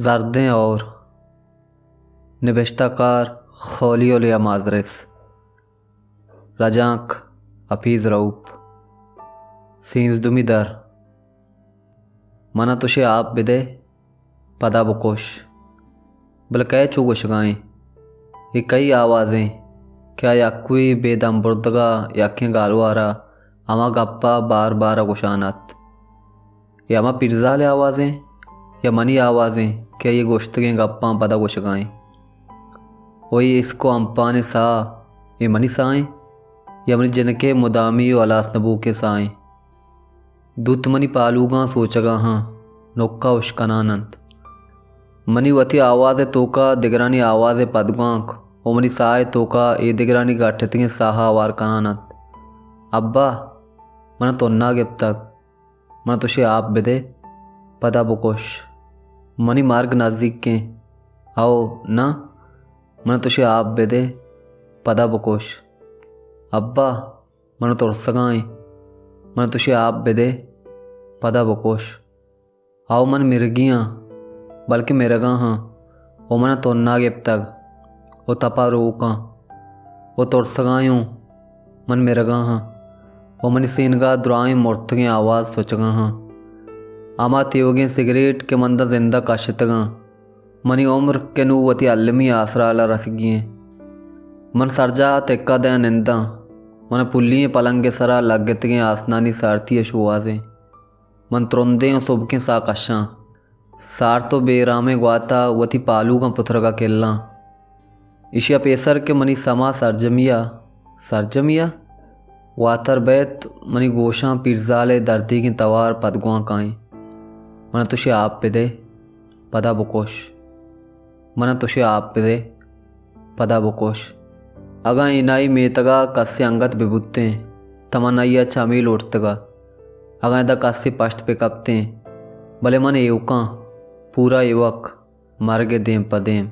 ज़र्दें और नबेश्ताकार खौलियोलिया माजरस रजाक हफीज़ रऊप सींजदुमी दर मना तुशे आप बिदे पदा बकोश बलकै चुगुशगाएँ ये कई आवाज़ें क्या याकुई बेदम बुर्दगा याखें गालवारा अमा गप्पा बार बार गुशानत ये अमा पिरजाले आवाज़ें या मनी आवाज़ें क्या ये गोश्तगें गप्पा पदा गुशगाएँ वही इसको अम्पाने सा ये मनी साएँ या मनी जनके मुदामी अलास नबू के साएँ दूत मनी पालूगा सोचगा हाँ नोक्का उश्कनानंत मनी वती आवाज़ तोका दिगरानी आवाज़ पदगांक ओ मनी साए तोका ए दिगरानी गाठतिंगे साहा वार कनानंत अब्बा मन तोन्ना गिब तक मन तुशे आप बिदे पदा बुकोश मनी मार्ग नज़दीक के आओ ना मन तुशे आप बिदे पदा बुकोश अब्बा मन तुरसगाएँ मन तुशे आप बिदे पदा बुकोश आओ मन मिर्गियाँ बल्कि मिरगा हाँ ओ मन तोन्ना गिब तक ओ तपा रोका ओ तुरसगायूँ मन मिरगा हाँ ओ मनी सीनगा दुराएँ मुर्तगें आवाज़ सोचगा हाँ आमा त्योगें सिगरेट के मंदा जिंदा काशतगा मनी उम्र के नूवती अलमी आसराला रसगिए मन सरजा तेक्का दया निंदा मन पुल्लिए पलंगे सरा लगतगे आसनानी सारती शुआजें मन तुरंदे सुबकें साकशां सार तो बेरामे ग्वाता वती पालू का पुत्र का केल्ला इशिया पेसर के मनी समा सरजमिया वातर बैत मनी गोशां पिरजाले दर्दी की तवार पदगुआ काएँ मन तुशे आप पिदे पदा बुकोश मन तुशे आप पिदे पदा बुकोश अगा इनाई मेतगा कस्य अंगत बिबुत्ते तमन्नाइया चामील उठतगा अगा इदा कस्य पश्त पे कपते भले मन एवका पूरा युवक मर गे देम पदेम।